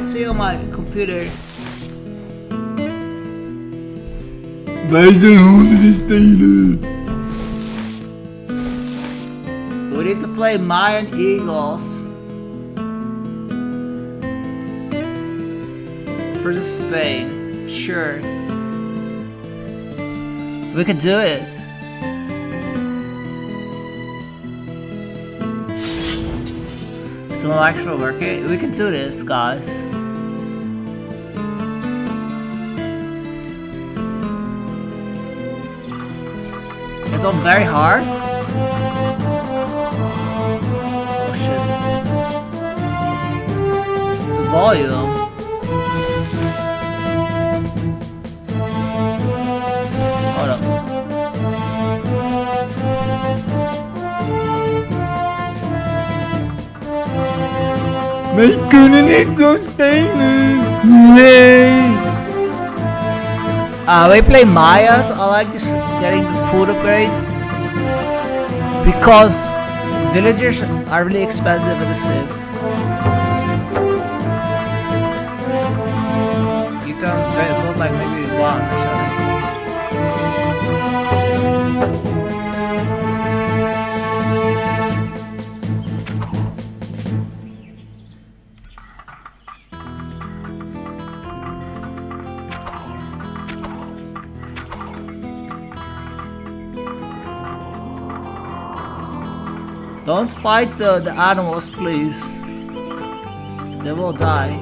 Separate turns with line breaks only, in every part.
see on my computer.
Wij zijn honden te stelen.
We need to play Mayan Eagles versus Spain. Sure. We could do it. Some actual work. We can do this, guys. It's all very hard. Oh shit. The volume. Hold up.
Wij kunnen niet zo spelen. Nee.
We play Mayans. I like this getting the food upgrades because villagers are really expensive in the sim. You can build like maybe one or something. Don't fight the animals, please. They will die.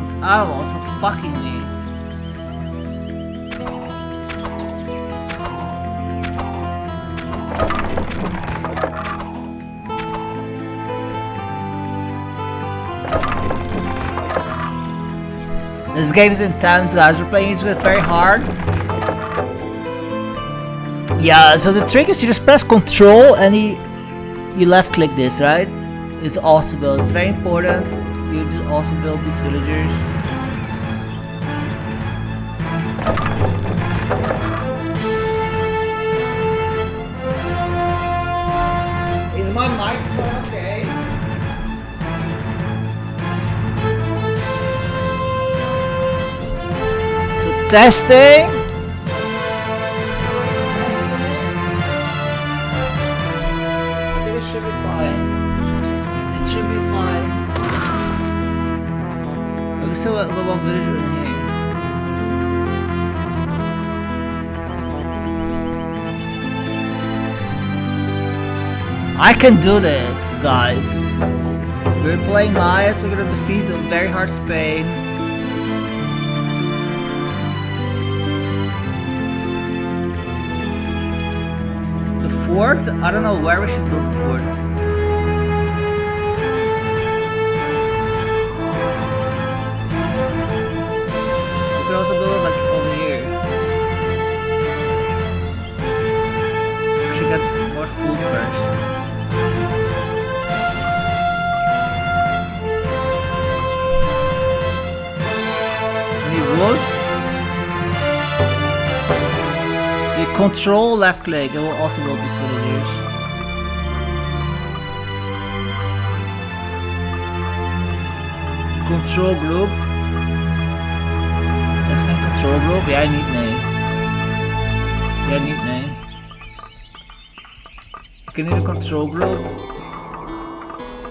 These animals are fucking me. This game is intense, guys. We're playing it very hard. Yeah, so the trick is you just press Control and you left click this, right? It's auto build. It's very important. You just also build these villagers. Is my microphone okay? Testing. I think it should be fine. It should be fine. We can still have one villager in here. I can do this, guys. We're playing Mayas. We're gonna defeat a very hard Spain. Fort? I don't know where we should build the fort. We could also build it like over here. We should get more food first. Any woods? Control left click, it will auto build these villagers. Control group. Dat is geen control group, jij niet, nee. Jij niet, nee. You need a control group.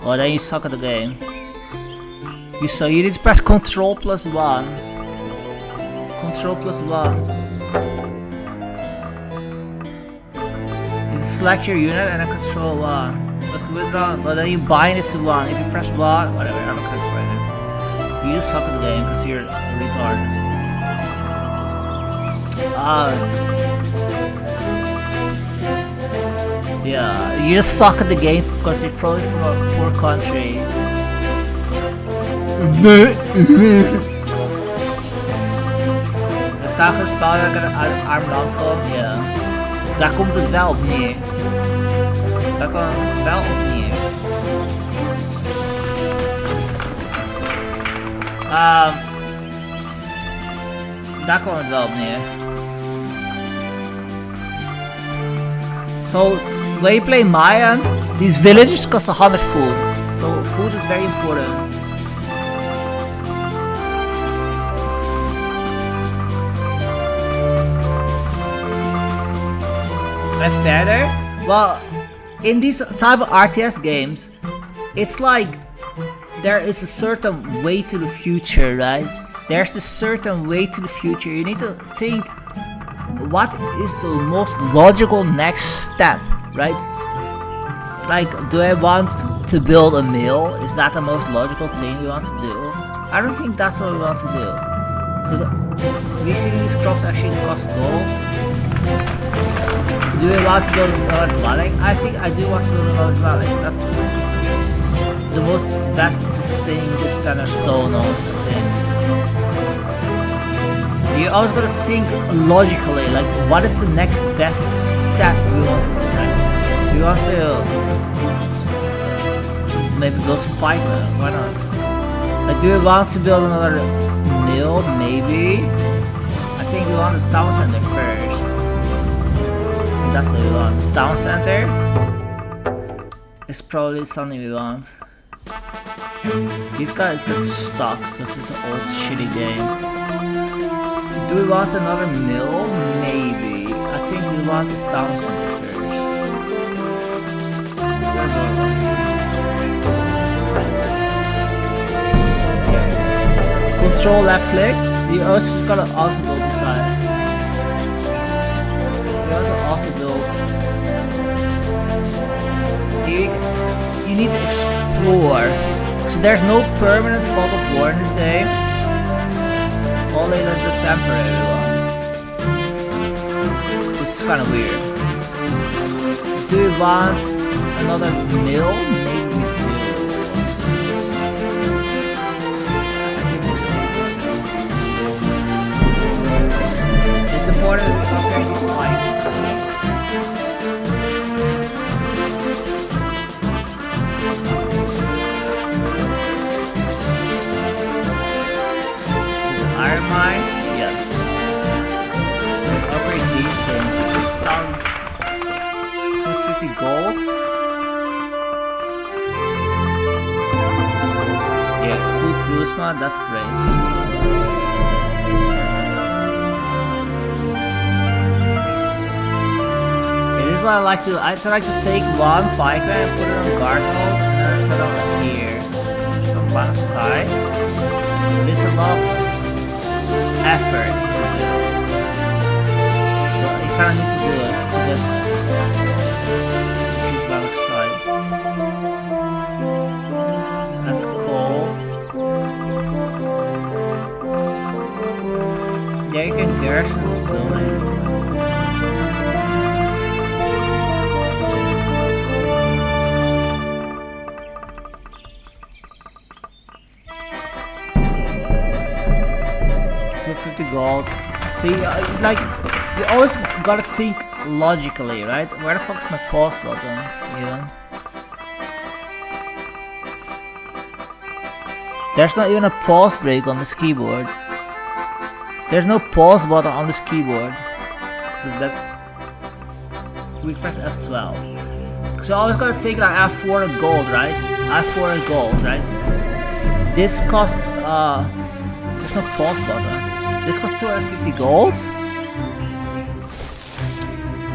Oh, then you suck at the game. You need to press Control +1. Control +1. Select your unit and then Control 1. But then you bind it to 1. If you press 1, whatever, I'm not gonna find it. You just suck at the game because you're a retard. Yeah, you just suck at the game because you're probably from a poor country. Er staat een spel dat ik uit een arm land kom, ja. Daar komt het wel op neer. Daar komt het wel op neer. Daar kwam het wel op neer. So, when you play Mayans, these villages cost 100 food. So, food is very important. And further, well, in these type of RTS games, it's like there is a certain way to the future, right? There's a certain way to the future. You need to think what is the most logical next step, right? Like, do I want to build a mill? Is that the most logical thing we want to do? I don't think that's what we want to do. Because we see these crops actually cost gold. Do we want to build another dwelling? I think I do want to build another dwelling. That's the most best thing to spend a stone on, I think. You're always gonna think logically, like what is the next best step we want to do, right? We want to maybe build some pikemen, why not? Like, do we want to build another mill? Maybe. I think we want the town center first. I think that's what we want. The town center is probably something we want. These guys get stuck because it's an old shitty game. Do we want another mill? Maybe. I think we want the town center first. Control left click. You also gotta also build these guys. You have to also build. You need to explore. So there's no permanent fog of war in this game. Only the temporary one. Which is kind of weird. Do we want another mill? Maybe we do. I think we do. It's important that we upgrade this line. Iron mine? Yes. Upgrade these things. Just found 250 gold. Yeah, full plasma, that's great. It is what I like to do. I like to take one pikeman and put it on guard mode and then set up here. Some line of sight. But it's a lot of effort to do. But you kind of need to do it to get this line of sight. That's cool. Yeah, you can garrison these buildings. Gold. See, like, you always gotta think logically, right? Where the fuck is my pause button? Even? There's not even a pause break on this keyboard. There's no pause button on this keyboard. That's... We press F12. So I always gotta think like, I have 400 gold, right? I have 400 gold, right? This costs, there's no pause button. This costs 250 gold,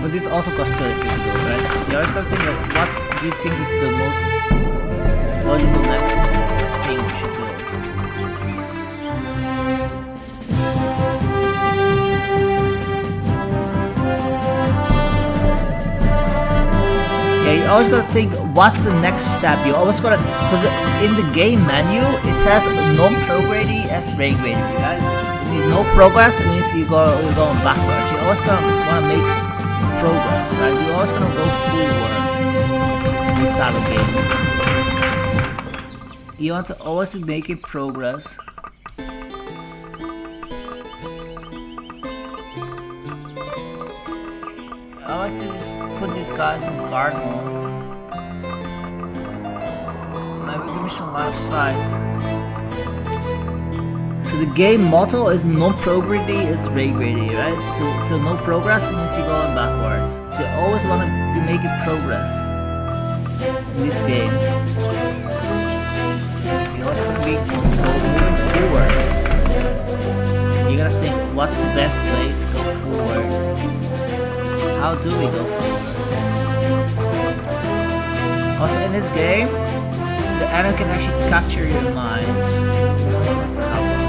but this also costs 250 gold, right? You always gotta think of what do you think is the most logical next thing we should build. Yeah, you always gotta think what's the next step. You always gotta, because in the game menu it says non-progrady as regularly, right? No progress, it means you're going backwards. You always gonna want to make progress, right? You're always gonna go forward in these type of games. You want to always be making progress. I like to just put these guys on guard mode. Maybe give me some line of sight. So the game motto is non-progredy is regredy, right? So no progress means you're going backwards. So you always want to be making progress in this game. You always want to be moving forward. You gotta think, what's the best way to go forward? How do we go forward? Also in this game, the enemy can actually capture your mind. For how long?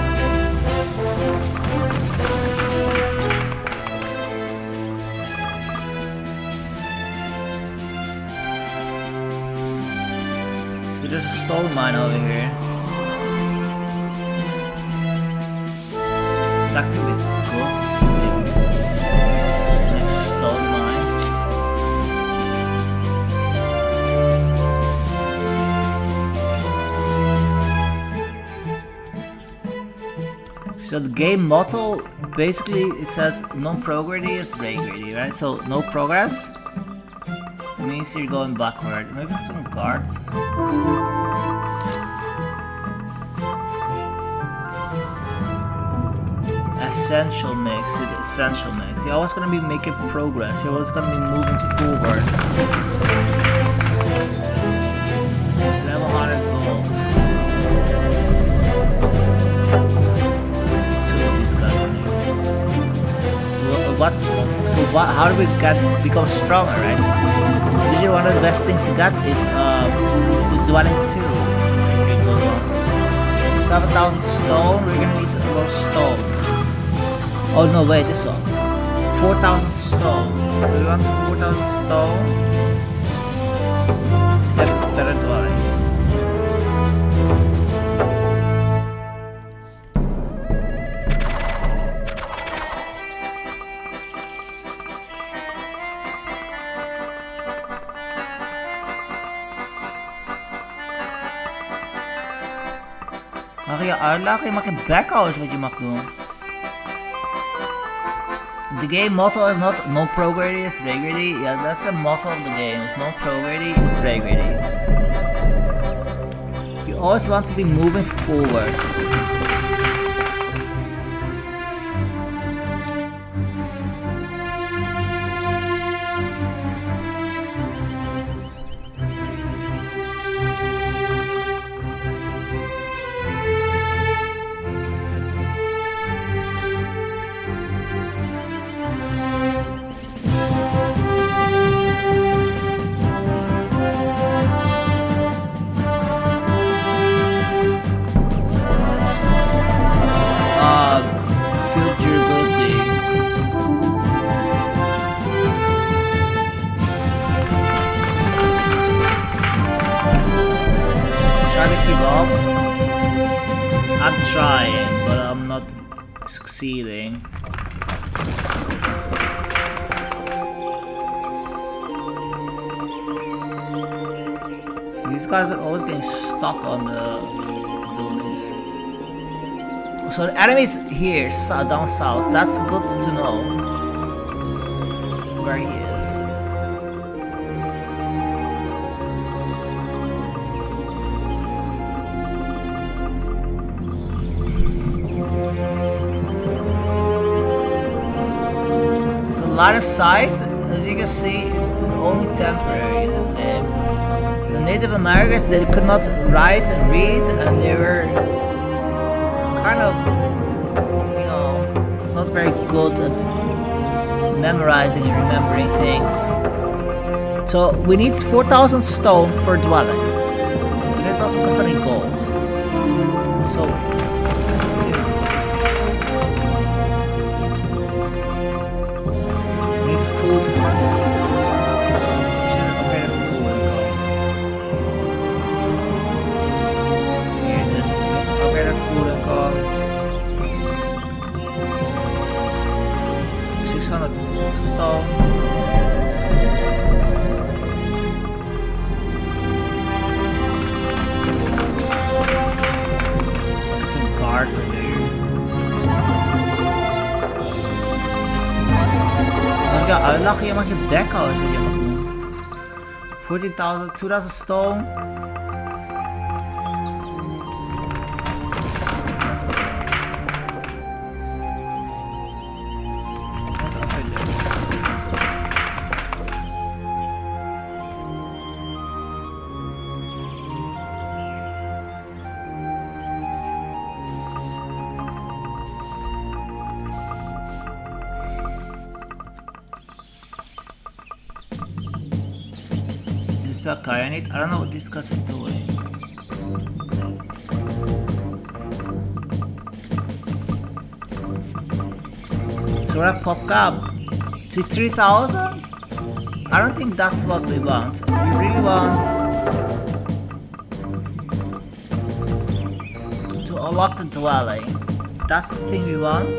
So there's a stone mine over here. That could be good. Next stone mine. So the game motto, basically it says non-progredy is regredy, right? So no progress means you're going backward. Maybe some guards. Essential mix, essential mix. You're always gonna be making progress. You're always gonna be moving forward. Level 100 goals. How do we become stronger, right? Usually one of the best things to get is the dwelling 2. It's a pretty good one. 7,000 stone, we're gonna need a lot of stone. Oh no, wait, this one. 4,000 stone. So we want 4,000 stone to get a better dwelling. Mag je uitleggen? Je mag geen bek houden is wat je mag doen. The game motto is not no progredy is regredy. Yeah, that's the motto of the game. It's no progredy is regredy. You always want to be moving forward. I'm trying, but I'm not succeeding. So these guys are always getting stuck on the buildings. So the enemy's here, down south. That's good to know where he is. Line of sight, as you can see, is only temporary in this game. The Native Americans, they could not write and read, and they were kind of, you know, not very good at memorizing and remembering things. So we need 4,000 stone for dwelling, but it doesn't cost any gold. So food first. We should upgrade a food income. Here it is. We need to upgrade a food income. 600 stone. Get some guards over here. Ja, uitlachen, je mag je bek houden, is wat je mag doen. 14.000, 2,000 stone. That's okay. spell Kyanite. I don't know what this guy's doing. So I pop up to 3000? I don't think that's what we want. We really want to unlock the dwelling. That's the thing we want.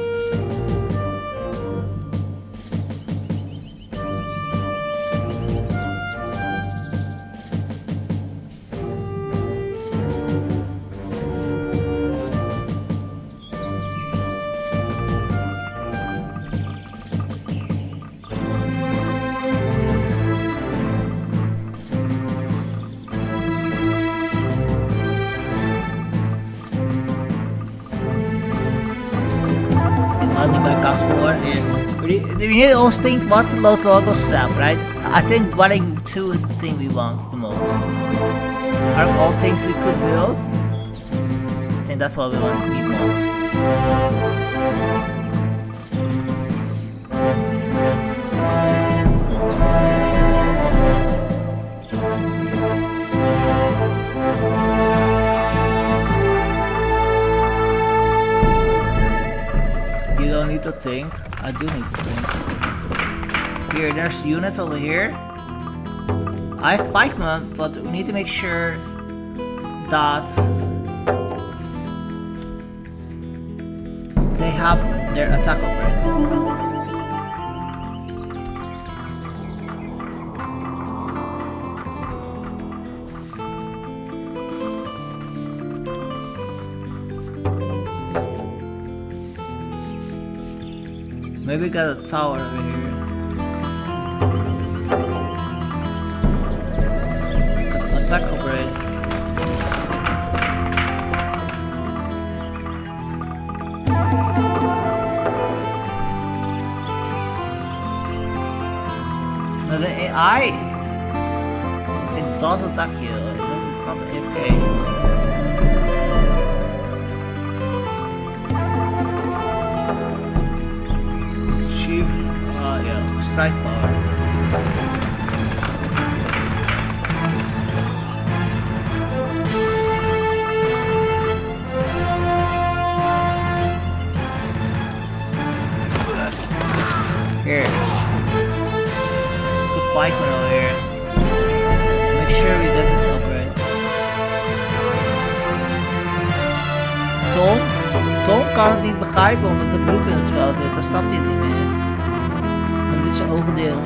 We need to always think what's the most logical step, right? I think dwelling 2 is the thing we want the most. Out of all things we could build, I think that's what we want to need most. You don't need to think. I do need to think. Here, there's units over here. I have pikemen, but we need to make sure that they have their attack upgrade. Maybe got a tower over here. Got an attack upgrade. Now the AI, it does attack you. It's not AFK. Yeah, strike power. Here. Let's go pikeman over here. Make sure we get this upgrade. Tom kan het niet begrijpen omdat er bloed in het spel zit. Dan snapt hij het niet meer. Dit is zijn ogendeel.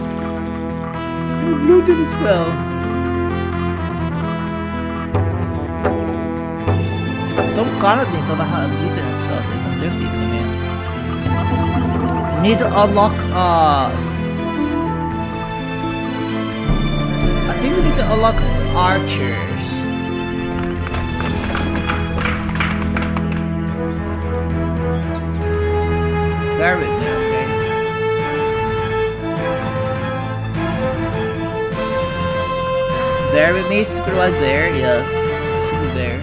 Bloed in het spel. Tom kan het niet, want dan gaat het bloed in het spel zitten. Dan durft hij het niet meer. We need to unlock. I think we need to unlock archers. Bear with me, okay? Bear with me, super white bear, yes. Super bear.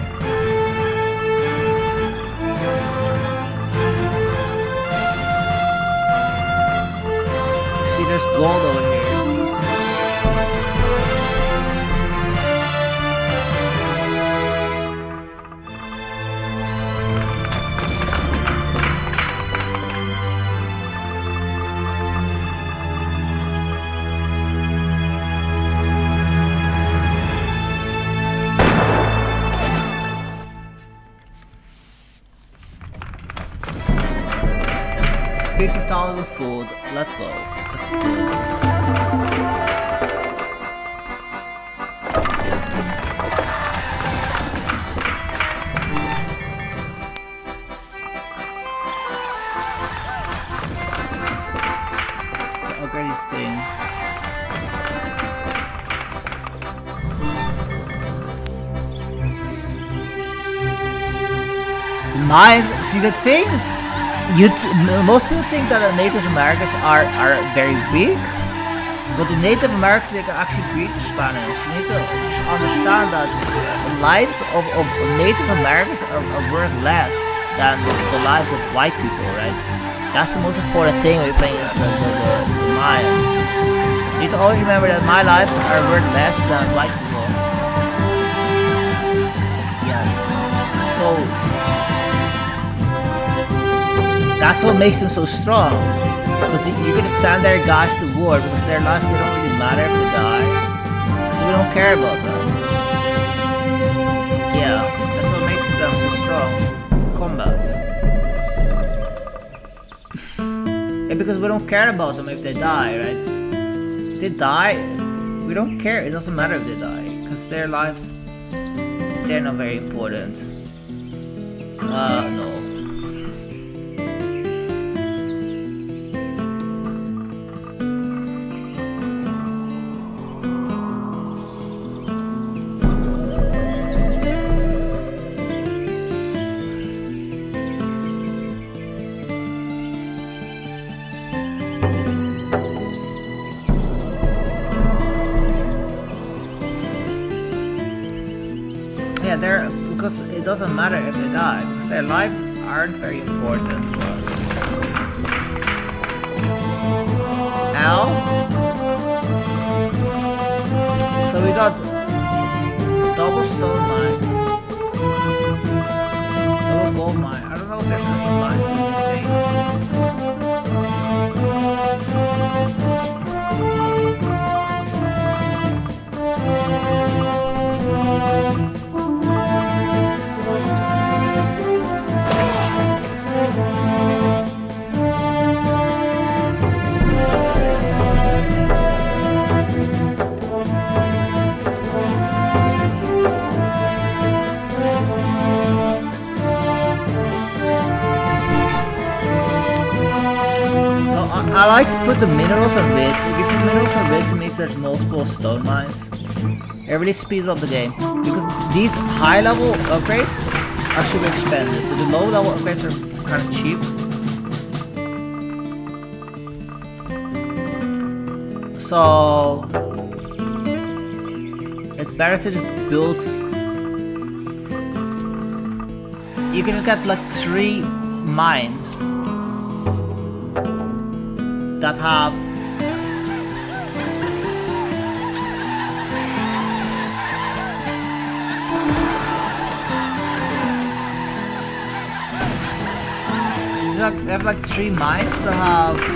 See, there's gold over here. $50,000 food. Let's go. Upgrade these things. So nice. See the thing? Most people think that the Native Americans are very weak, but the Native Americans, they can actually beat the Spanish. You need to just understand that the lives of Native Americans are worth less than the lives of white people, right? That's the most important thing when you're playing as the Mayans. You need to always remember that my lives are worth less than white people. Yes. So that's what makes them so strong. Because you're gonna send their guys to war because their lives, they don't really matter if they die. Because we don't care about them. Yeah, that's what makes them so strong. Combat. Yeah, because we don't care about them if they die, right? If they die, we don't care. It doesn't matter if they die. Because their lives, they're not very important. No. Yeah, because it doesn't matter if they die, because their lives aren't very important to us. Ow. So we got double stone mine, double gold mine. I don't know if there's any mines we can see. I like to put the minerals on grids. If you put minerals on grids, it means there's multiple stone mines. It really speeds up the game. Because these high level upgrades are super expensive, but the low level upgrades are kind of cheap. So it's better to just build. You can just get like 3 mines that have we have like 3 mines that have 40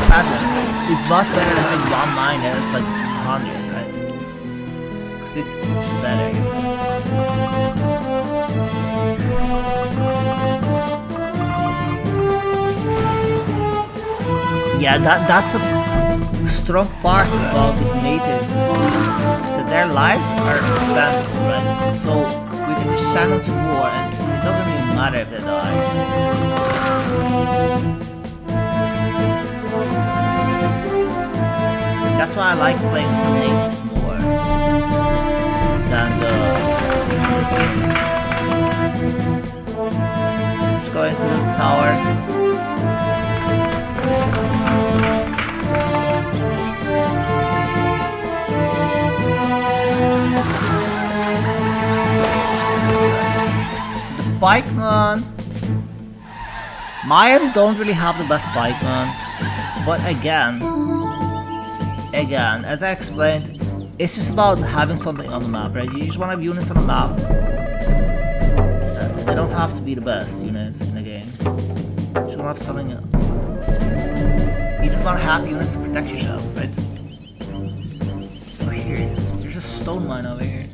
peasants. It's much better than having 1 mine that has like 100, right? Because it's just better. Yeah, that's a strong part about these natives, is that their lives are expendable, right? So we can just send them to war and it doesn't even matter if they die. That's why I like playing some natives more than the Europeans. Just go into the tower. Pikeman. Mayans don't really have the best pikeman, but again, as I explained, it's just about having something on the map, right? You just want to have units on the map. They don't have to be the best units in the game. You just want to have something. You just want to have units to protect yourself, right? Oh, here, there's a stone mine over here.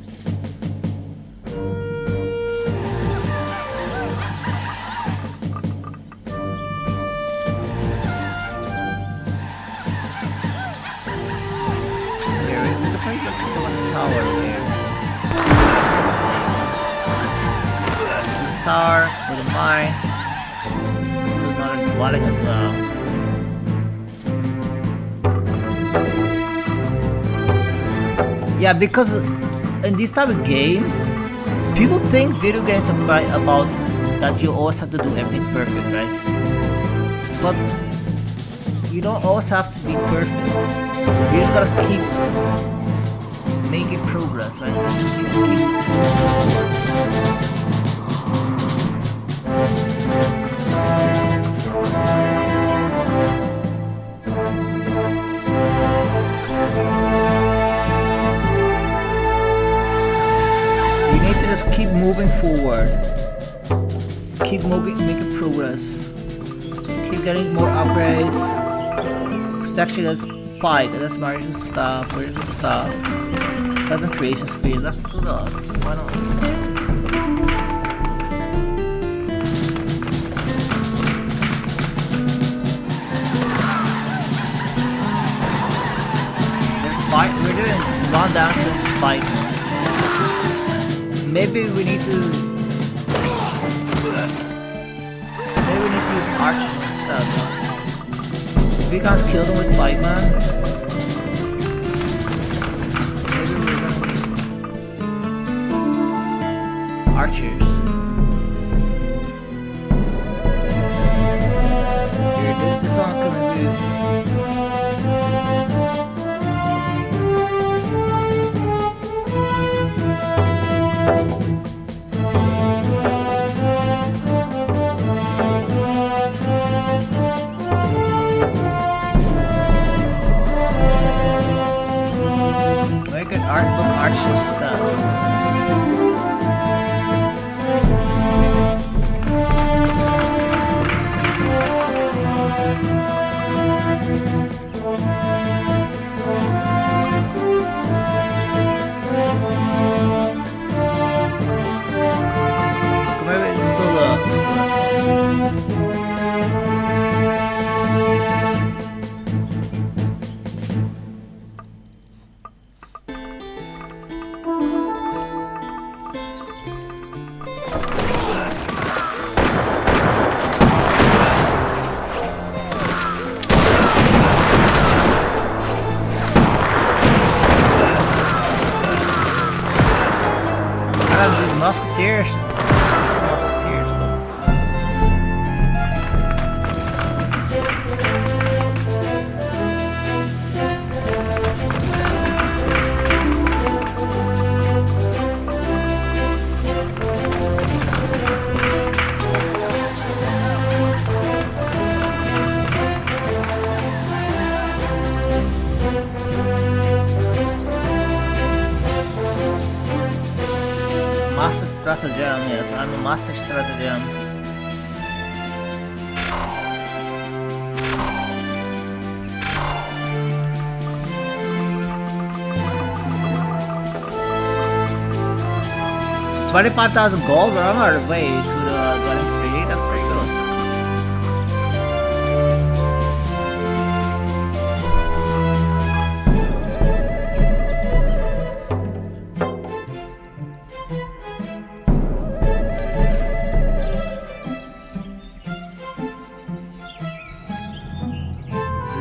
Tower with a mine, with another dwelling as well. Yeah, because in these type of games, people think video games are about that you always have to do everything perfect, right? But you don't always have to be perfect. You just gotta keep making progress, right? forward. Keep making progress. Keep getting more upgrades. Protection, that's spike, that's margin stuff, vertical stuff. That's creation speed, let's do those. Why not? We're doing one dance against spike. Maybe we need to use archers instead. If we can't kill them with pikeman, maybe we're gonna use archers. Here, this one can be. Archer stuff. Maybe let's build a storage house. Musketeers. Musketeers. Master stratagem, yes, I'm a master stratagem. It's 25,000 gold, we're on our way to the dwelling tree, that's very good.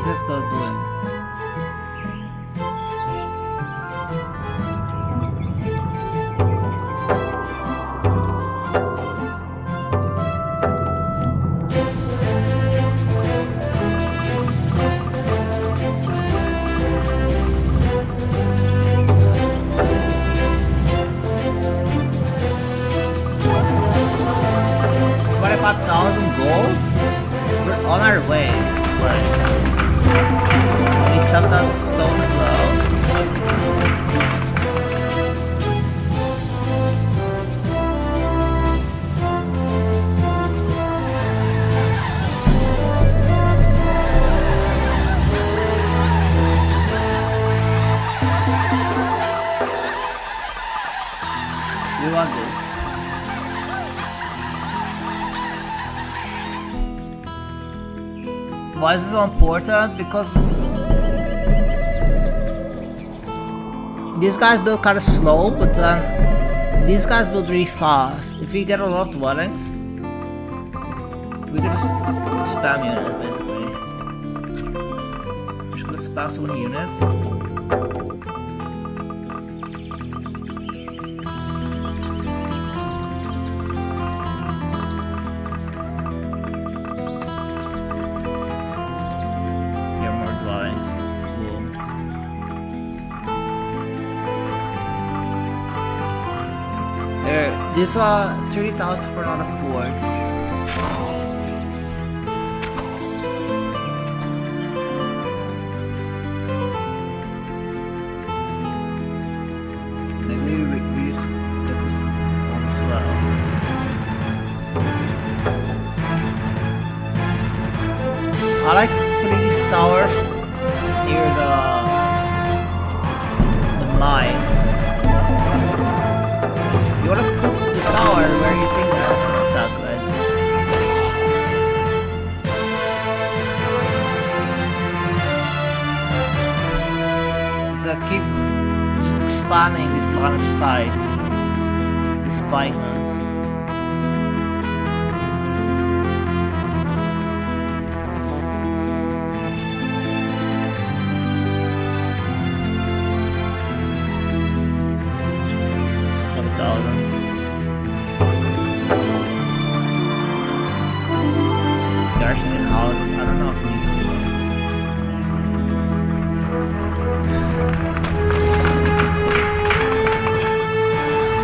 Let's go do it. $25,000 gold? We're on our way to play. We need 7,000 stone as well. We want this. Why is this so important? Because these guys build kind of slow, but these guys build really fast. If we get a lot of dwellings, we can just spam units basically. We're just gonna spam so many units. This 30,000 for a lot of forts. Maybe we just get this one as well. I like putting these towers near the mines. You wanna put the tower where you think the enemy's gonna attack, right? So keep expanding this line of sight. The spike ones. Actually, how I don't know if we need to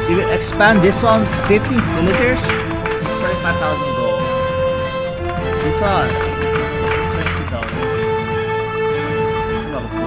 see, we expand this one 15 villagers, it's 35,000 gold. This one 22,000. It's a lot of gold.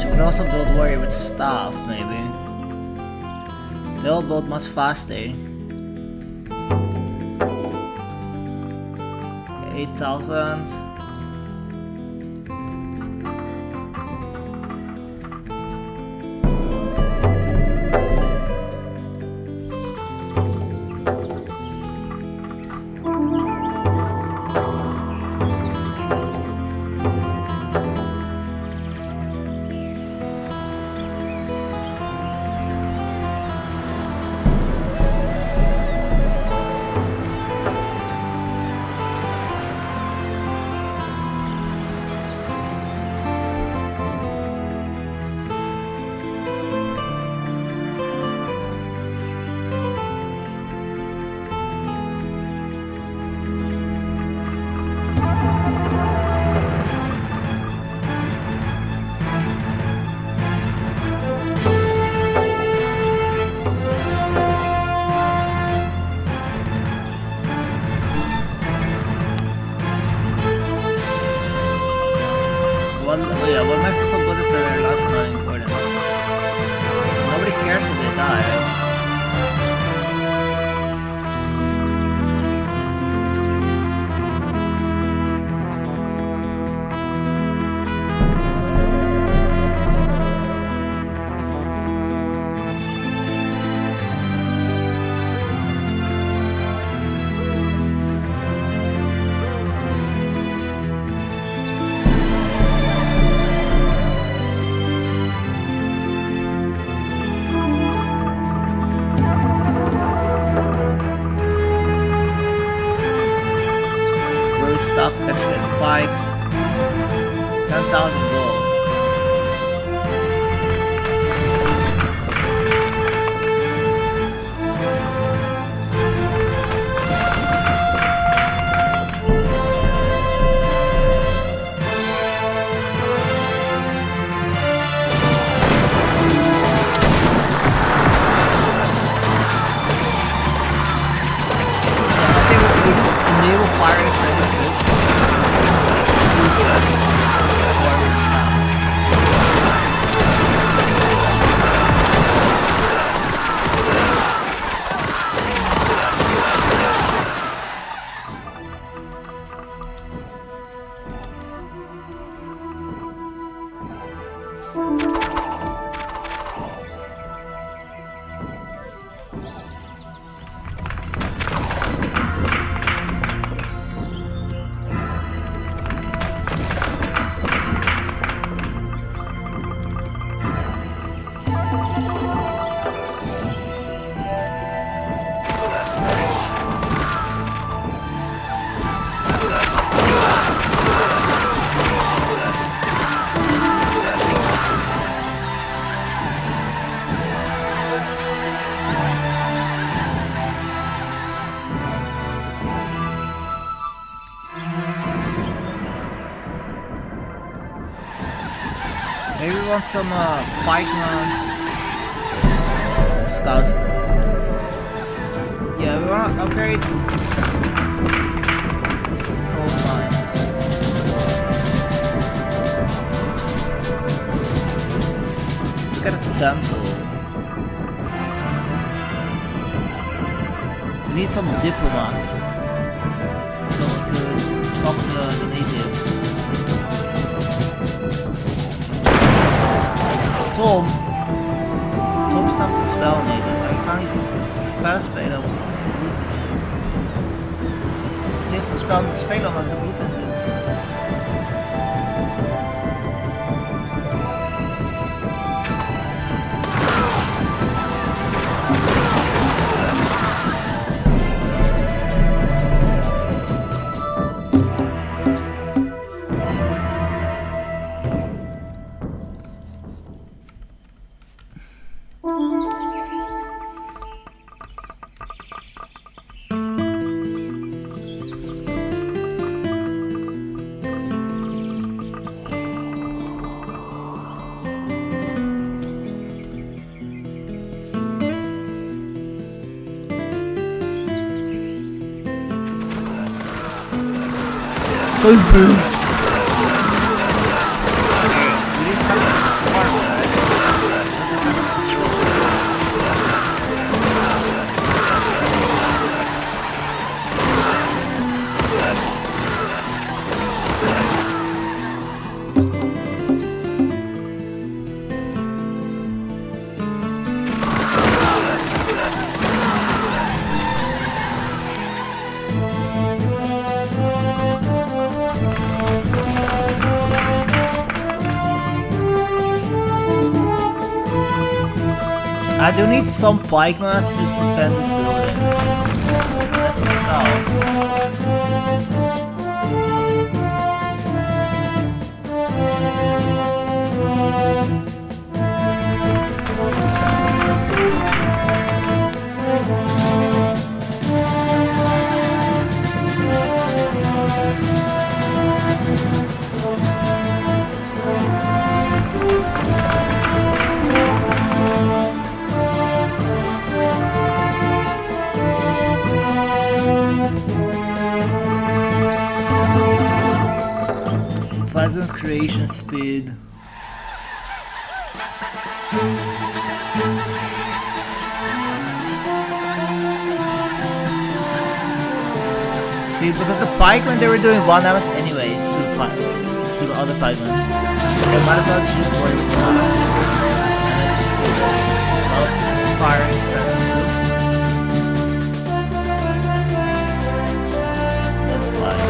But also build warrior with staff, maybe. They'll build much faster. 8,000. What makes it so good is that their lives are not important. Nobody cares if they die, right? Stock protection spikes. 10,000 gold. I think we just enable firing for the troops. Warrior staff. want some pikeman's scouts. Yeah, we want to upgrade the stone mines. Look at the temple. We need some diplomats to talk to the natives. Tom snapt het spel niet. Ik kan niet het spel spelen omdat het bloed in zit. Dit spel niet spelen omdat er bloed in zit.
Husband.
Jullie is kind of smart. Dat is control. I do need some pikemen to just defend these buildings. As scouts. Pleasant creation speed. See, because the pikemen they were doing 1 damage anyways to the other pikemen. So might as well just use words and then just do this of firing strength troops. That's fine.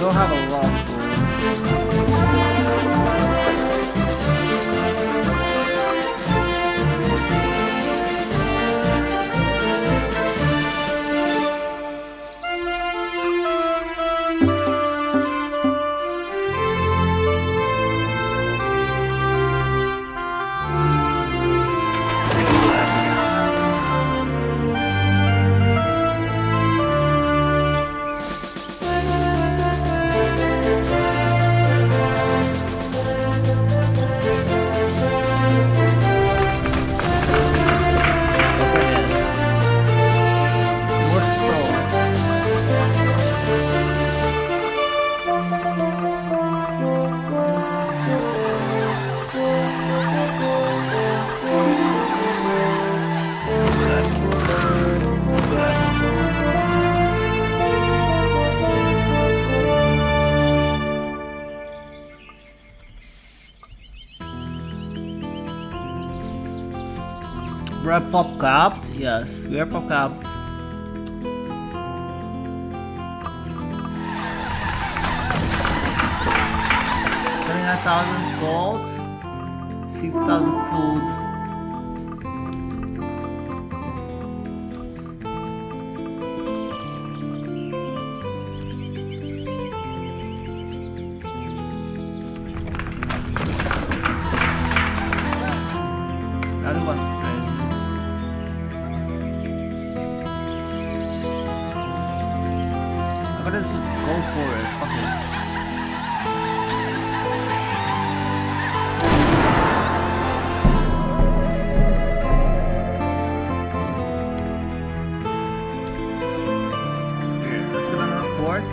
Have a lot of food. We're pop capped? Yes, we are pop capped. 10,000 gold, 6,000 food. I don't want to trade this. I'm gonna just go for it. Fuck it. Let's get another fort.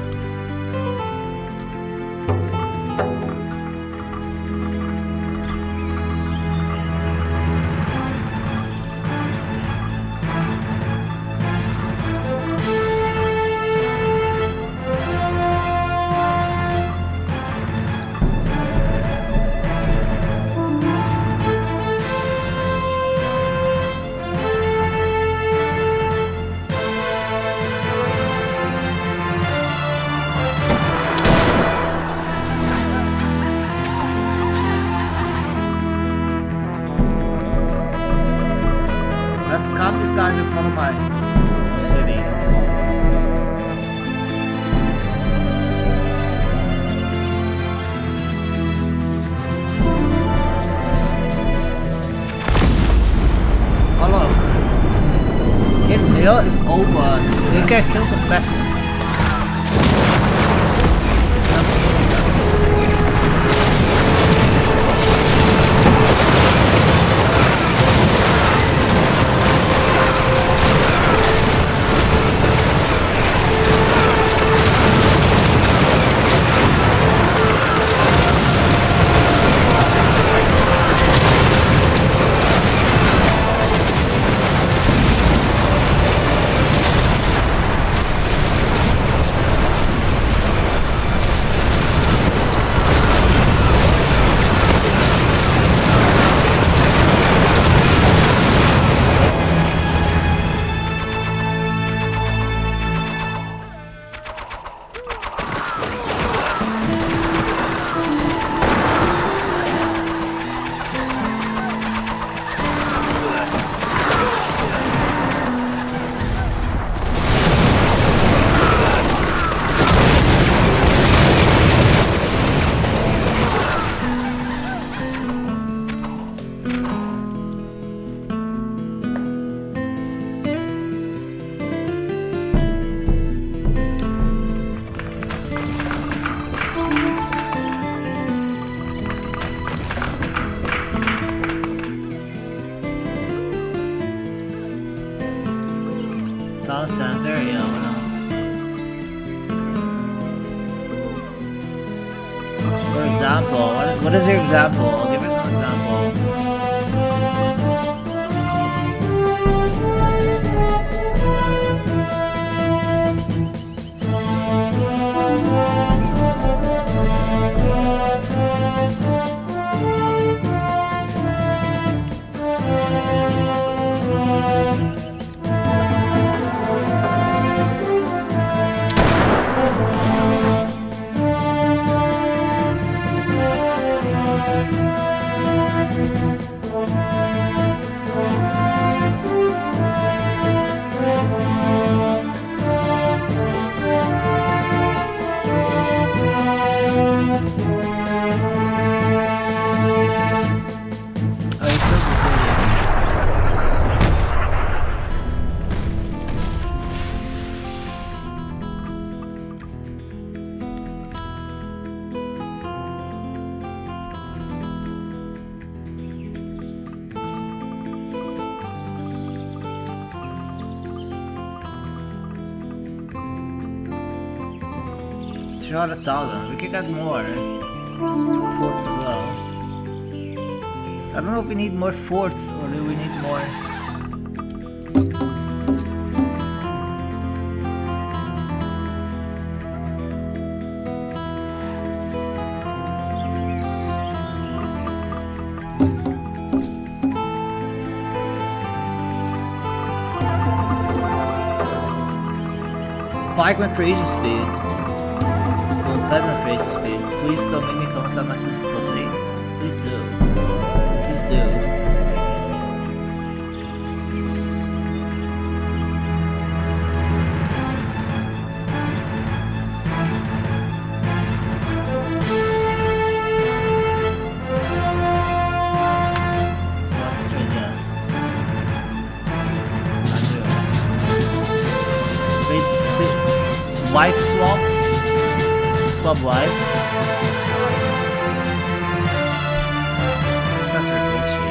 Let's camp these guys in front of my city. Oh look, his mill is open. We can kill some peasants. Town center, yeah, what else? For example, what is your example? Give us an example. Shot 1,000. We can get more. Forts as well. I don't know if we need more forts or do we need more. Pikeman creation speed. Pleasant crazy speed. Please don't make me come outside my sister's pussy. Please do. Please do. Wife swap? Swap wife? These guys are glitchy.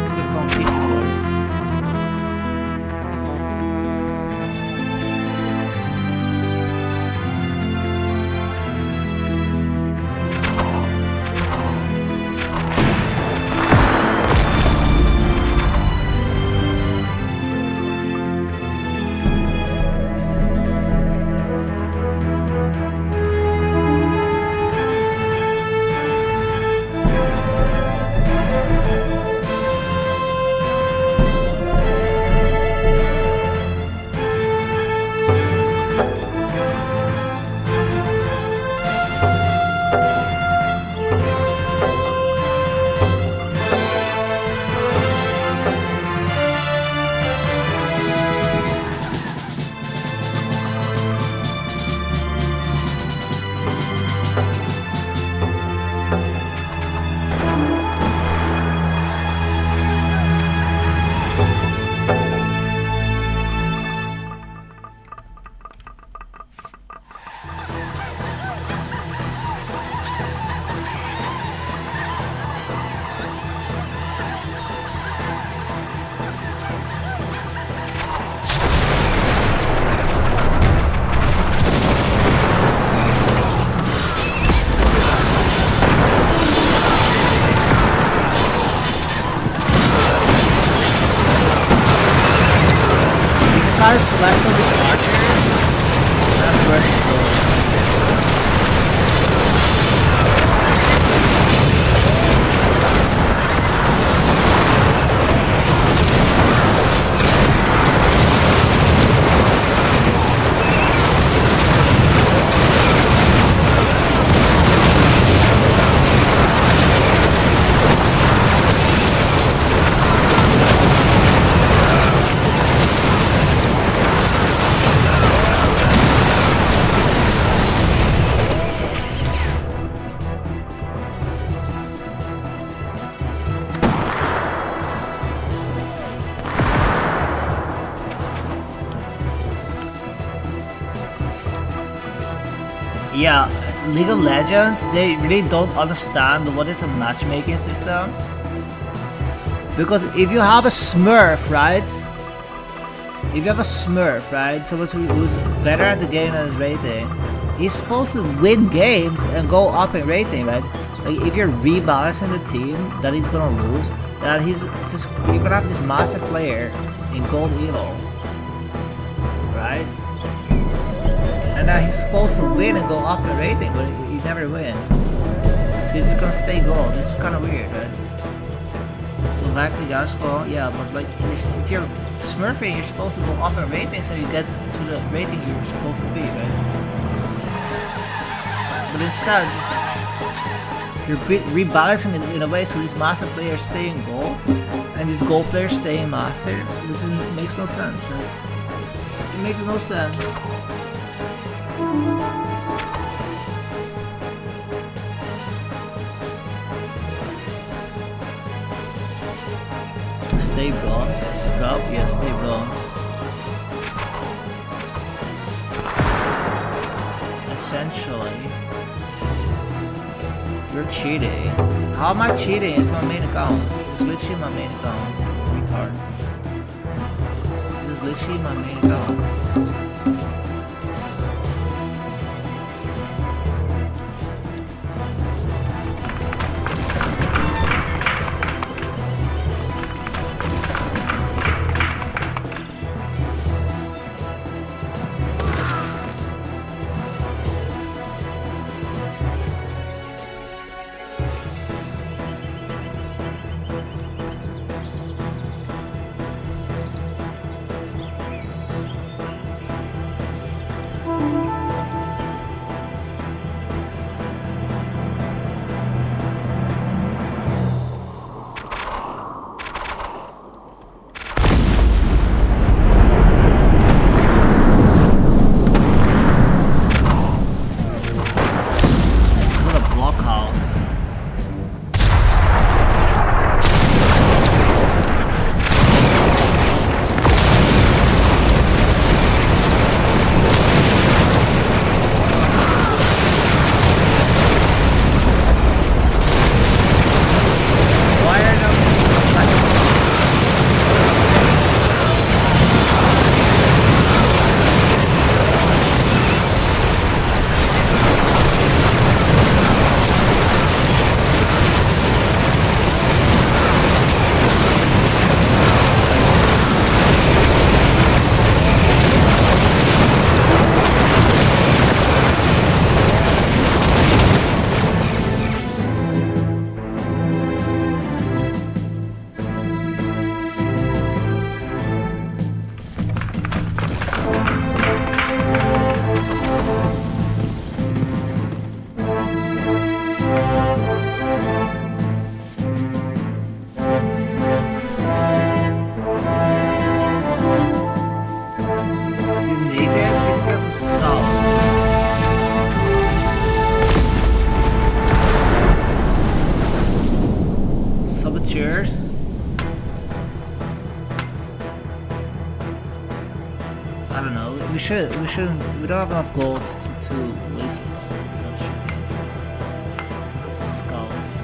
Let's get conquistadors. Try to select some of these archers. That's where to go. Yeah, League of Legends, they really don't understand what is a matchmaking system. Because if you have a Smurf, right? If you have a Smurf, right? Someone who's better at the game than his rating, he's supposed to win games and go up in rating, right? Like if you're rebalancing the team that he's gonna lose, that you're gonna have this massive player in gold elo, right? And now he's supposed to win and go up in rating, but he never wins. So he's just gonna stay gold. It's kind of weird, right? So back to Yasuko, yeah, but like if you're smurfing, you're supposed to go up in rating so you get to the rating you're supposed to be, right? But instead, you're rebalancing it in a way so these master players stay in gold and these gold players stay in master, which makes no sense, right? It makes no sense. Stay bronze, scrub, yeah, stay bronze. Essentially, you're cheating. How am I cheating? It's my main account. It's literally my main account. Retard. This is literally my main account. Cheers. I don't know. We don't have enough gold to waste. Let's check it. Because the scouts.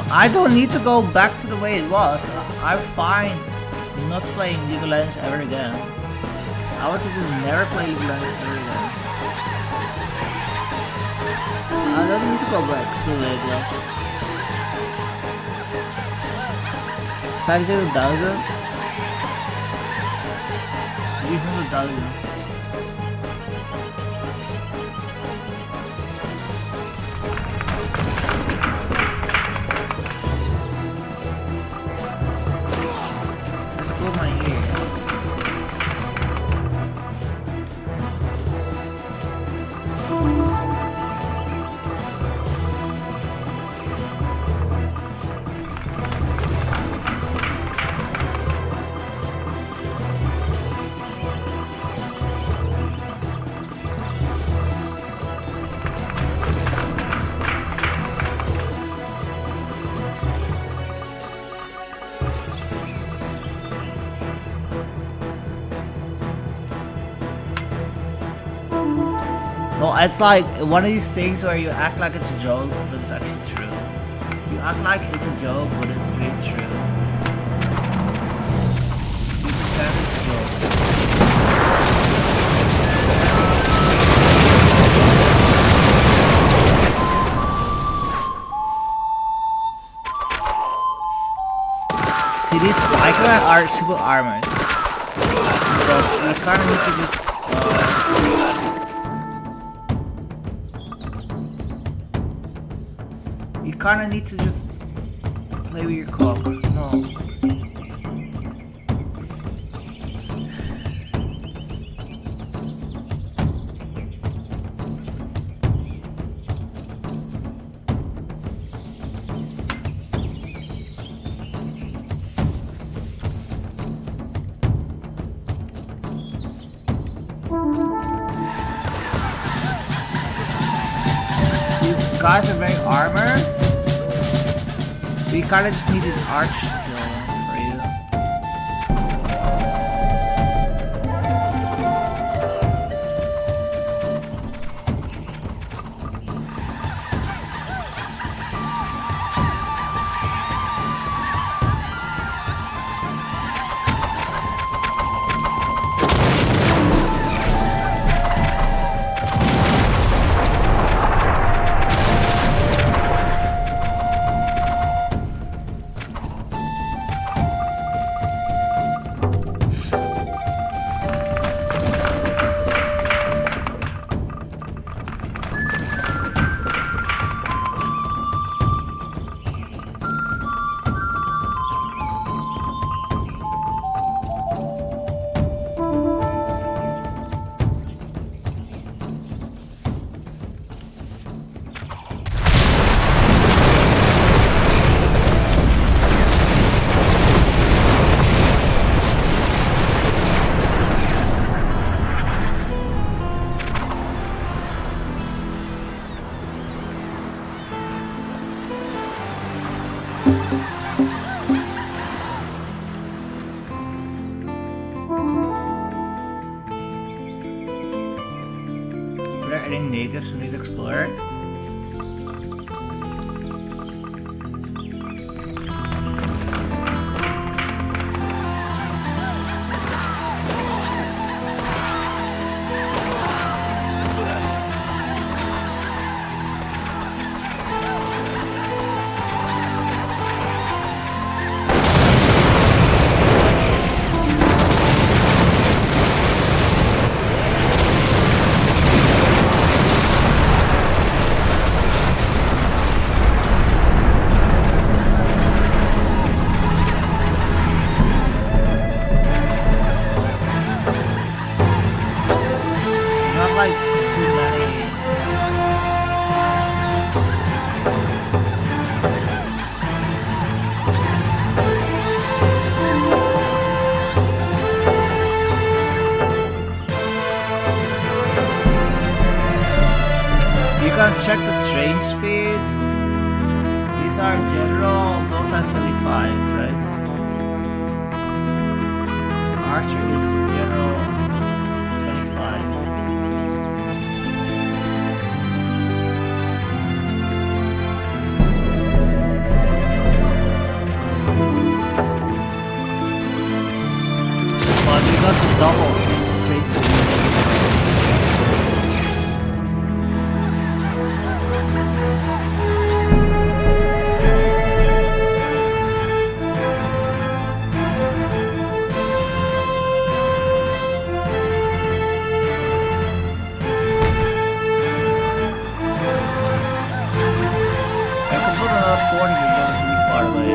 I don't need to go back to the way it was. I'm fine not playing League of Legends ever again. I want to just never play League of Legends ever again. I don't need to go back to the way it was. 50,000? 300,000. Well, it's like one of these things where you act like it's a joke, but it's actually true. You act like it's a joke, but it's really true. You pretend it's a joke. See, these Pikemen are super armored. But you kind of need to just... you kind of need to just play with your cock. No. These guys are very armored. We kinda just needed archers to kill them for you. Are there any natives we need to explore? Not like too many. You can check the train speed. These are general, both times 75, right? So Archer is general 25. But we got the double train speed. I can put another 40, we're going really far away.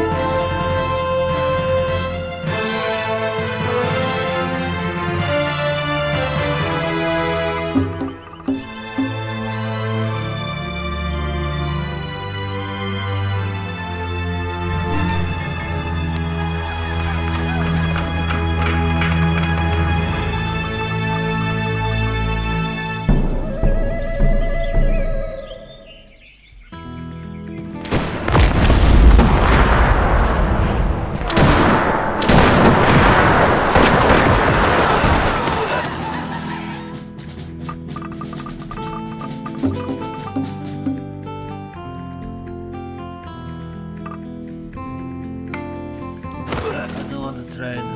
I don't want to trade.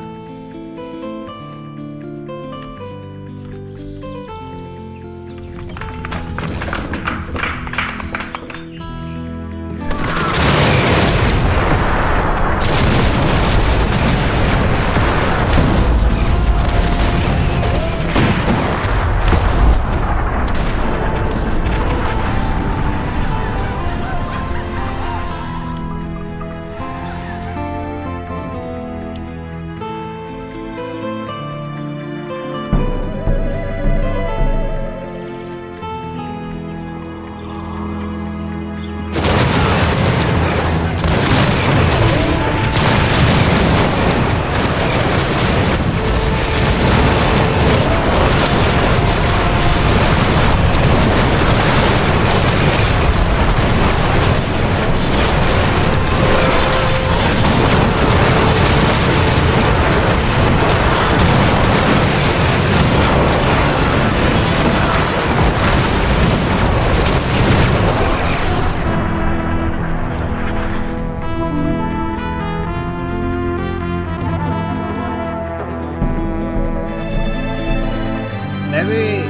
Maybe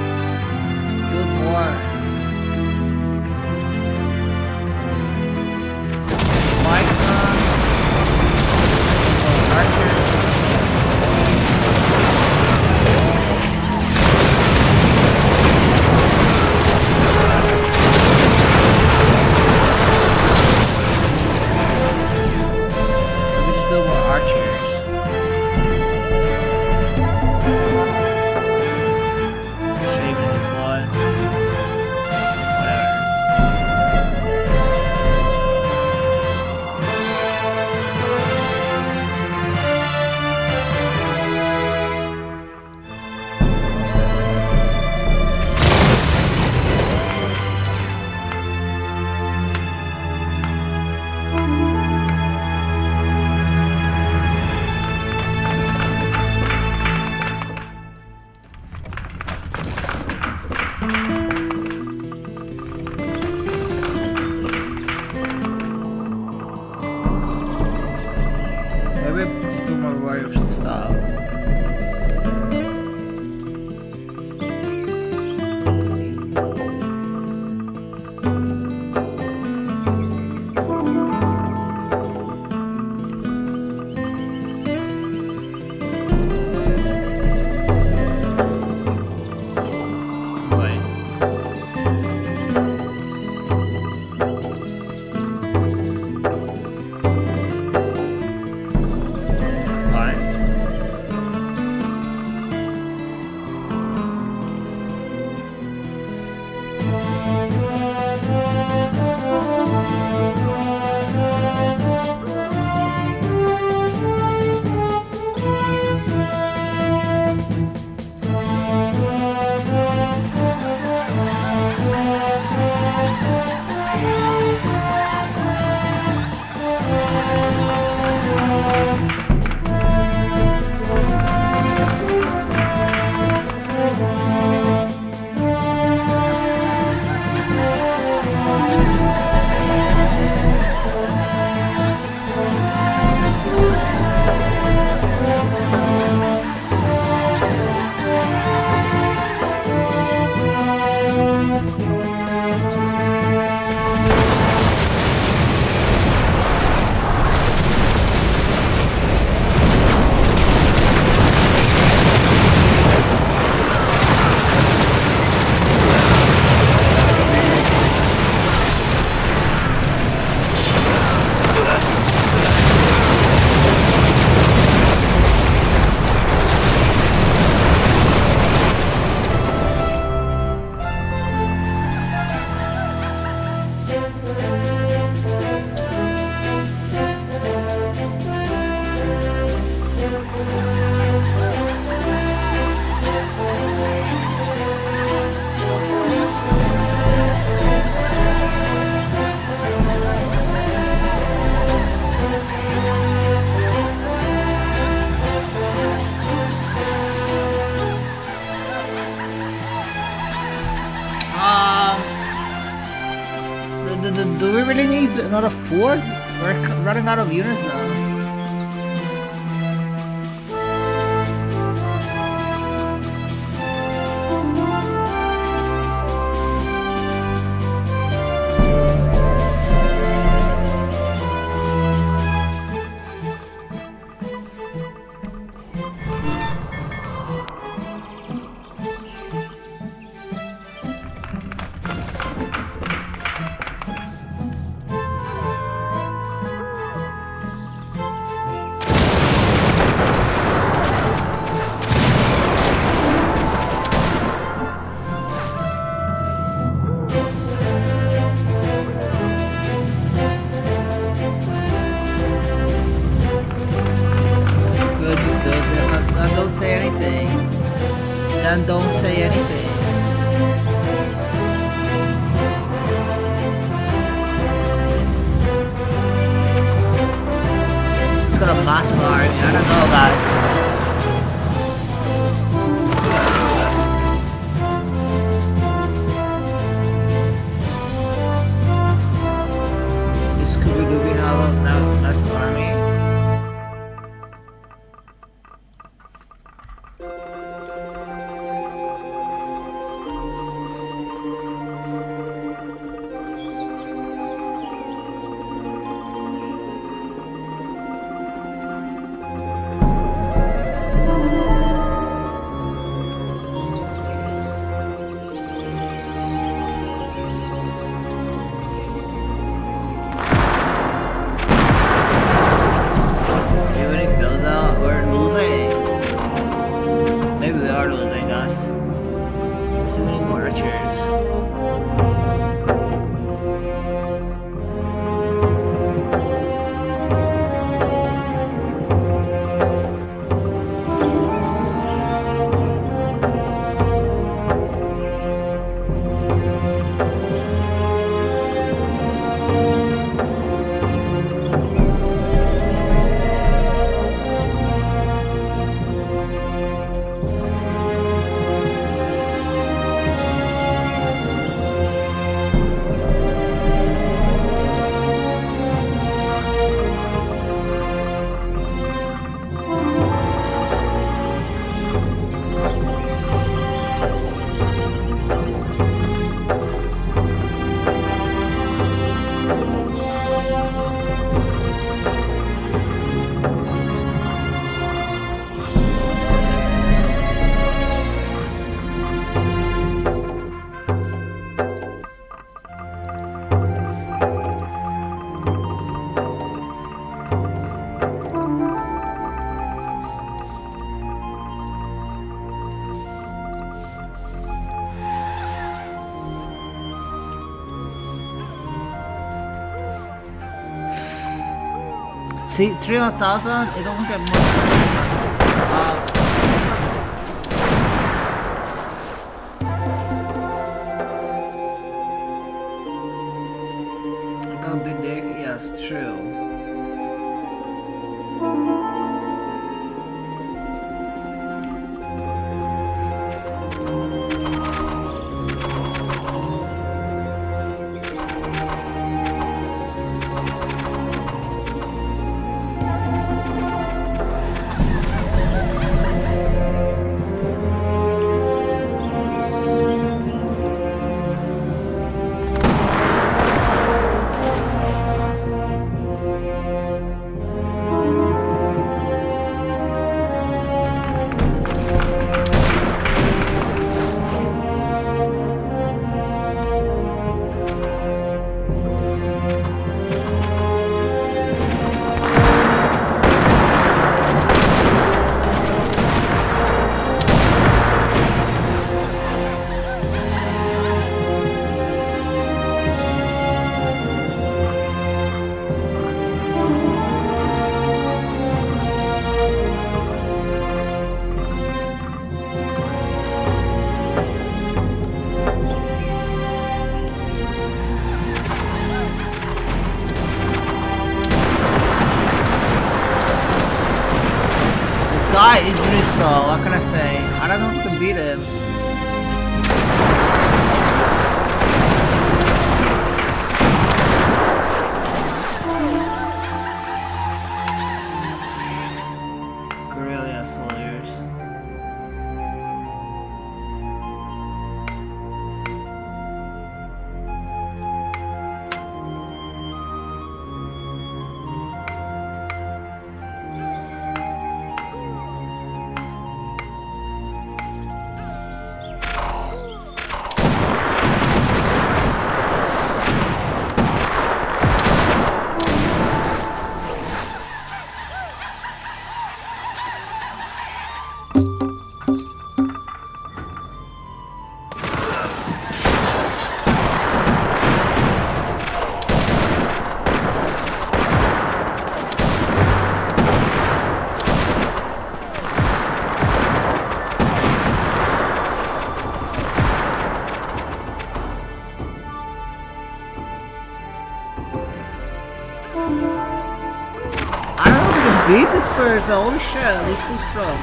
build more. Micron or archers. Maybe just build more archers. Shaving his blood. Whatever. Fine. Do we really need another fort? We're running out of units now. Don't say anything. Then don't say anything. It's got a massive army. I don't know, guys. This Scooby-Doo have a massive army. See, 300,000, it doesn't get much better. I got a big dick? Yes, true. Guy is really slow, what can I say? I don't know if we can beat him. Guerrilla soldiers. Beat this person, holy shit, he's so strong.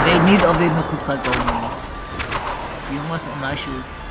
Ik weet niet of dit nog goed gaat komen, jongens. Jongens en meisjes.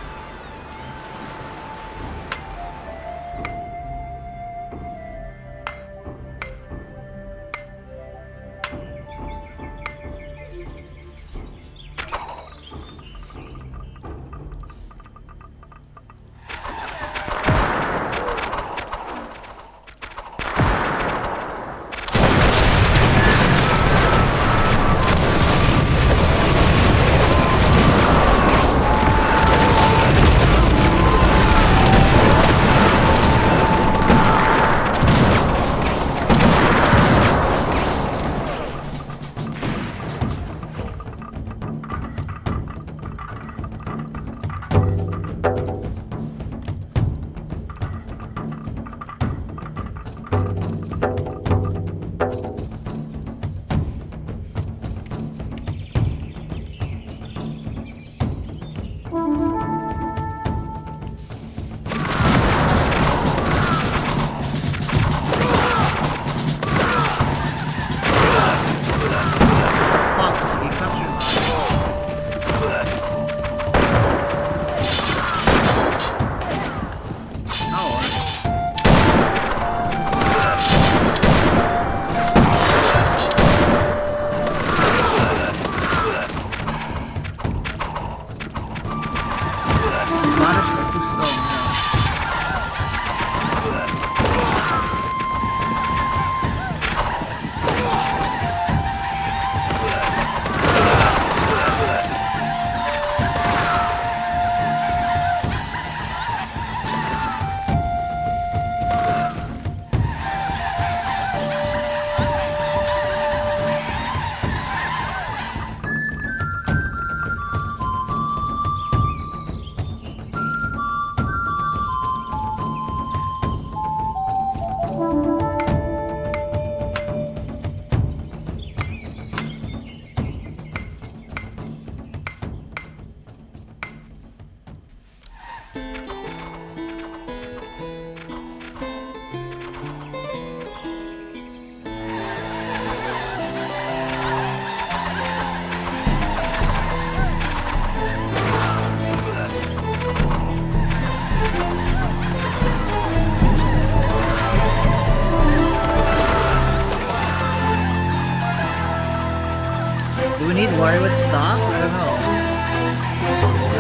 Do we need worry with stuff? I don't know.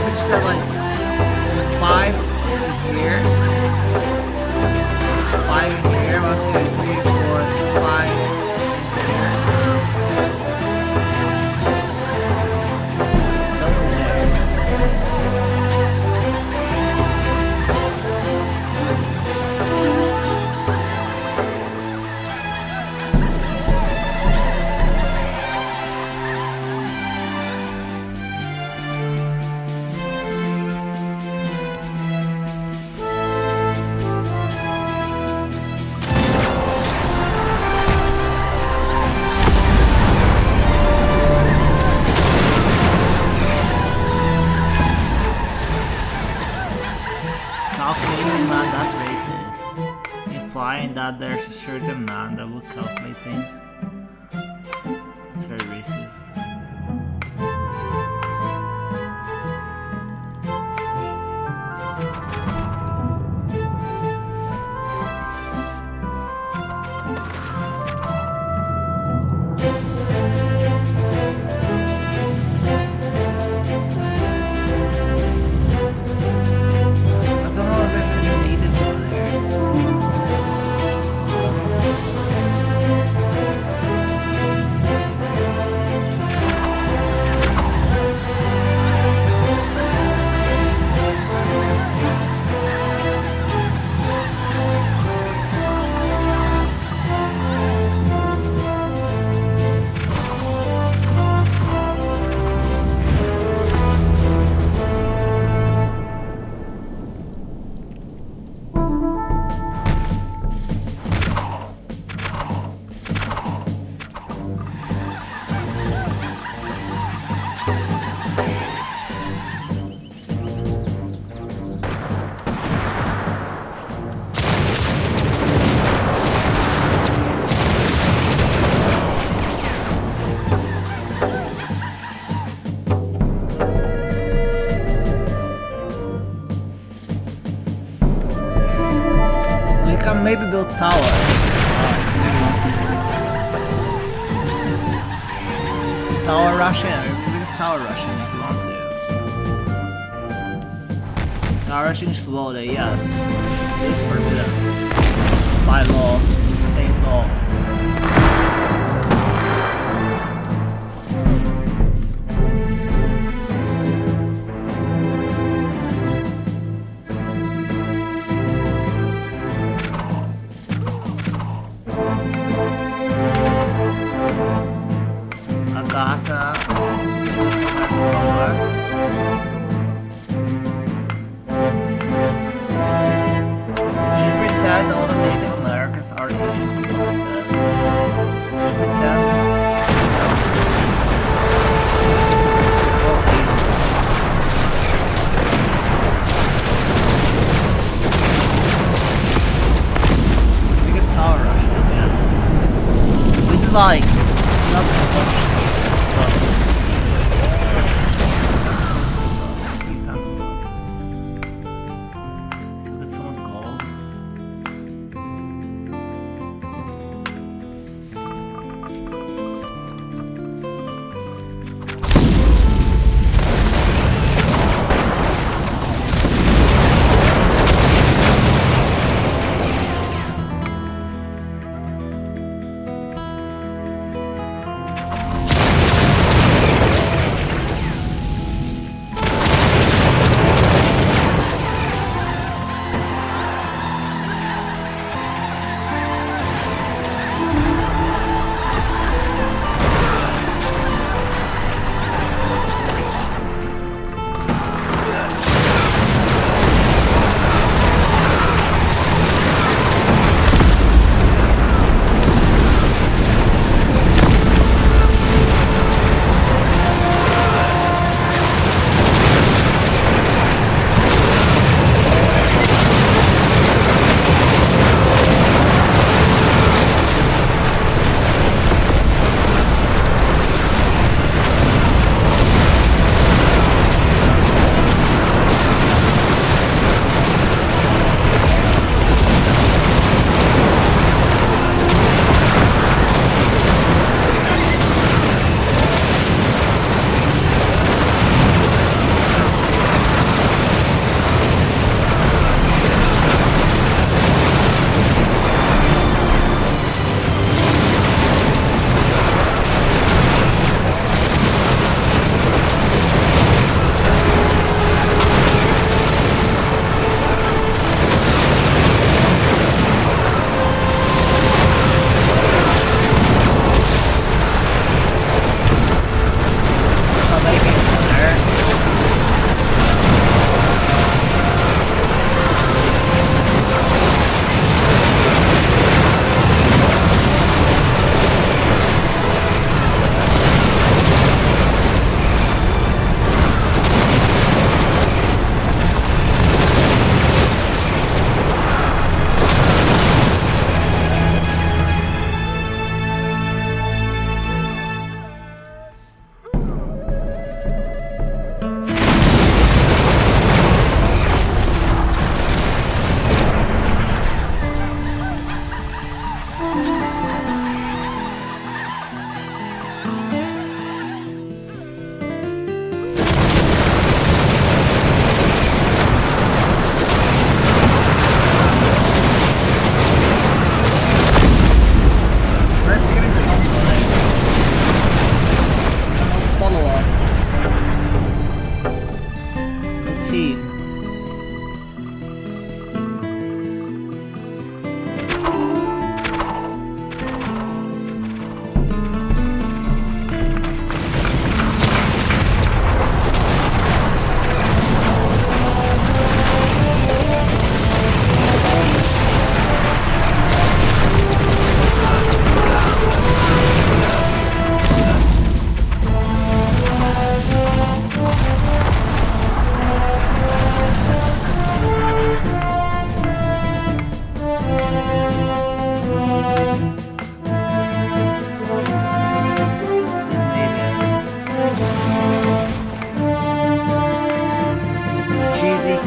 We just got like 5 in here. 5 in here. 1, 2, 3, 4, 5 here. Doesn't there. Calculating man, that's racist. Implying that there's a certain man that will calculate things. That's very racist. I don't know if there's any natives over there. We can maybe build towers. Tower Russian, we can tower Russian if you want to. Tower Russian is forbidden, yes. It is forbidden. By law, state law. Agata. Just pretend all the Native Americans are Asian people instead. Just pretend. Oh, Asian. We can tower rush them, yeah. Which is like not much. That's supposed to be tough. You can't do that. So get someone's gold.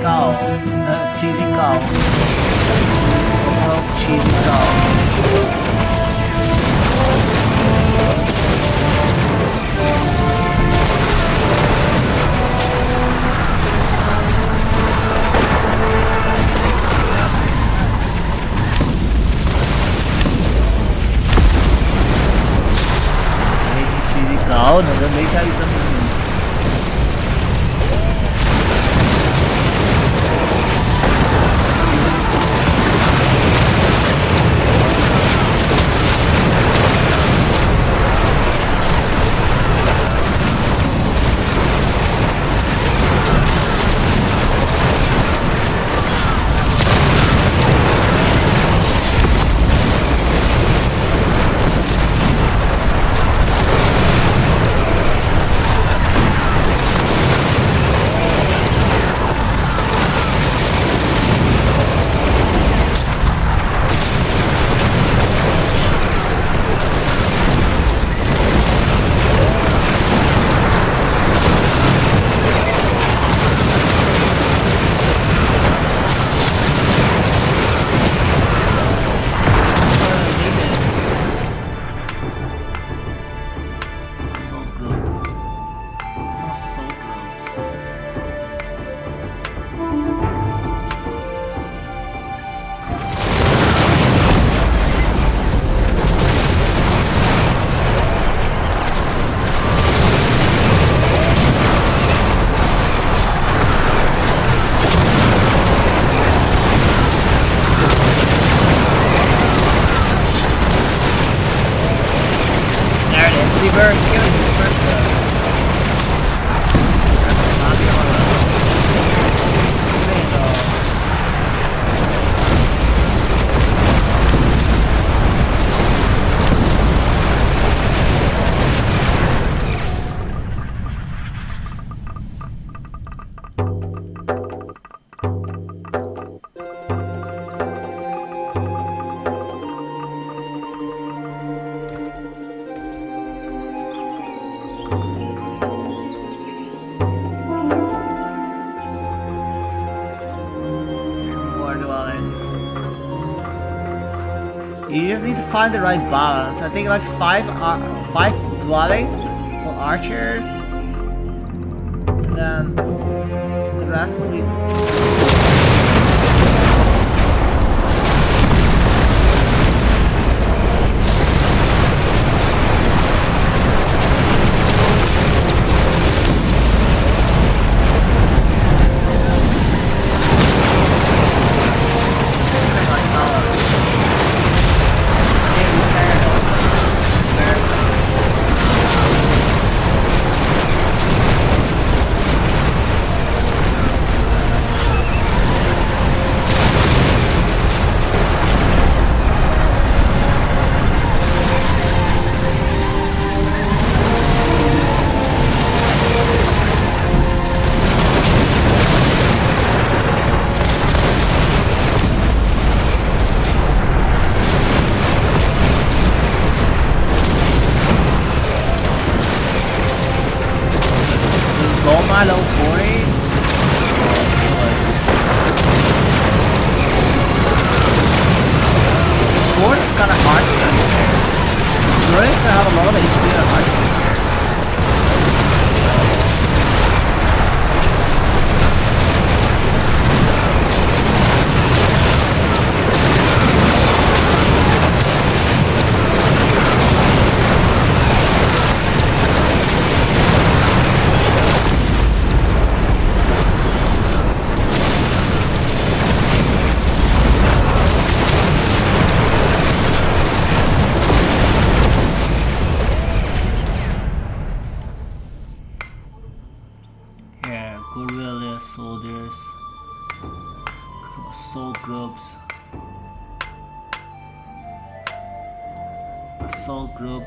cow. Cheesy cow. Oh, cheesy cow. Cheesy cow, 能跟没下一声。We're killing this person. That's not the other You just need to find the right balance. I think like five dwellings for archers, and then the rest we. Milo 40. Ford is kinda hard to get there. Droids that have a lot of HP are hard to get there. Guerrilla soldiers, some assault groups, assault group.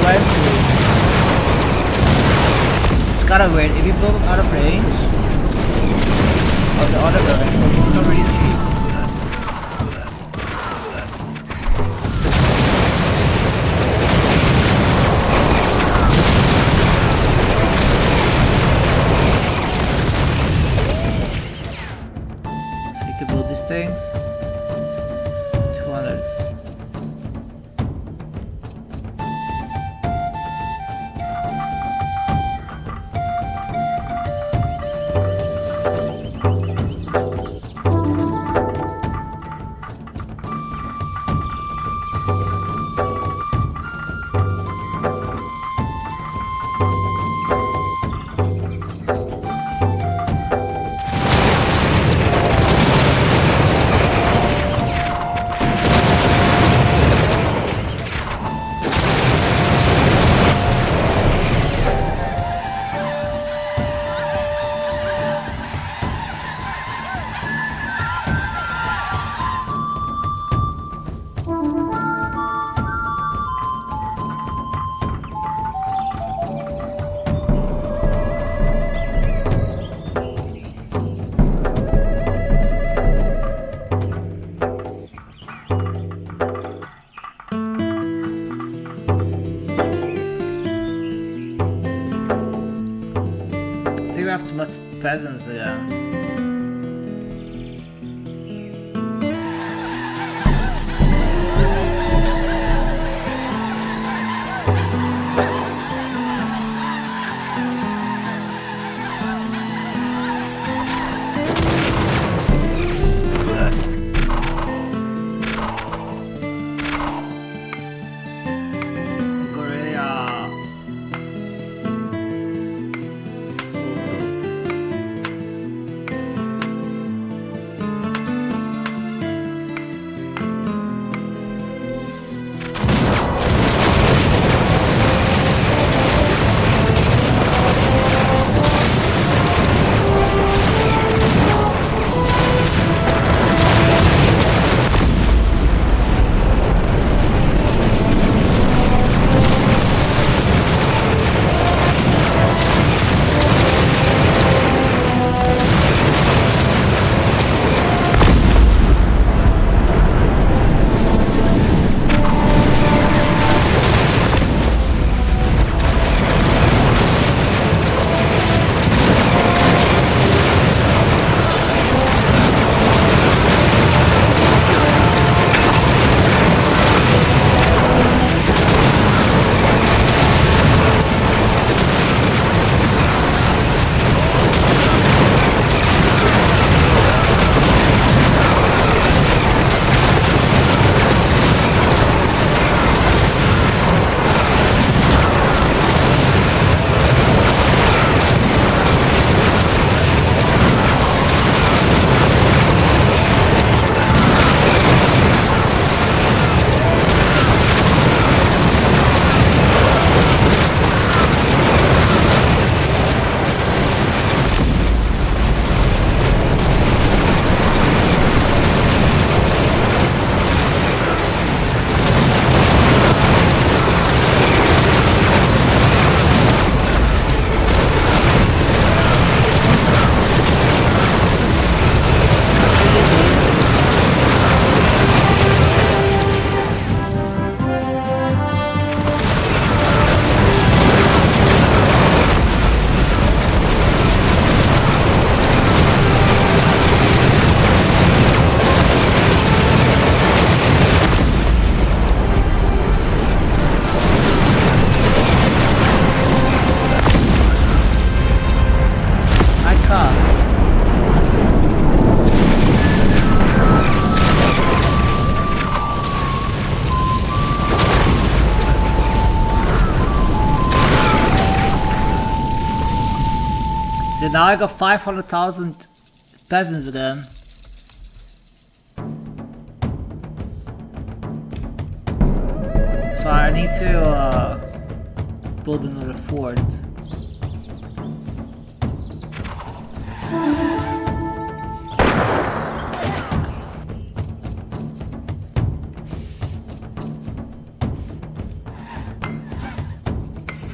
went to. It's kind of weird. If you build them out of range of the other buildings, they'll become really cheap. So you can build these things. 200. Do you have too much peasants again? So now I got 500,000 peasants again. So I need to build another fort.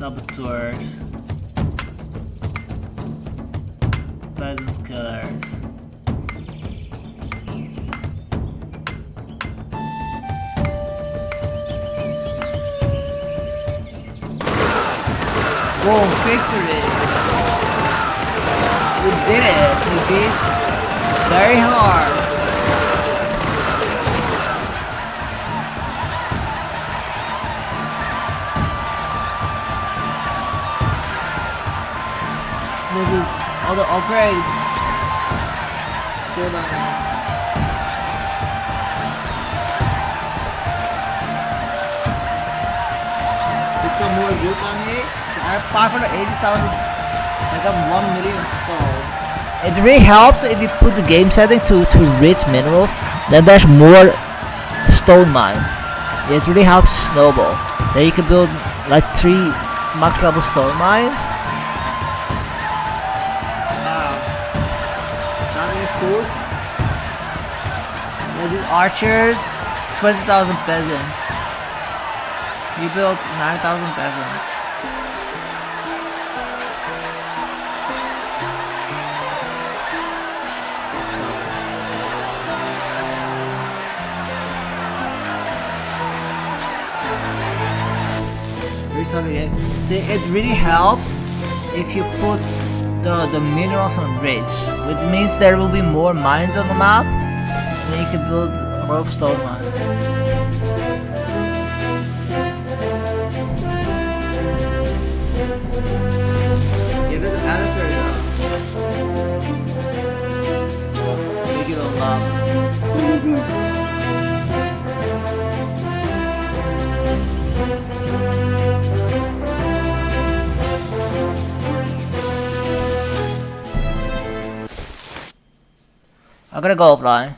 saboteurs, peasant killers. Boom, victory! We did it! We beat very hard! Look at all the upgrades! Scroll down. It's got more wood on here. I have 580,000. I got 1 million installed. It really helps if you put the game setting to rich minerals. Then there's more stone mines. It really helps you snowball. Then you can build like 3 max level stone mines. Wow. Not any food. Yeah, these archers, 20,000 peasants. You built 9,000 peasants. See, it really helps if you put the minerals on ridge, which means there will be more mines on the map, and then you can build a lot of stone mines. Yeah, there's an editor now. Make it on map. I'm gonna go offline.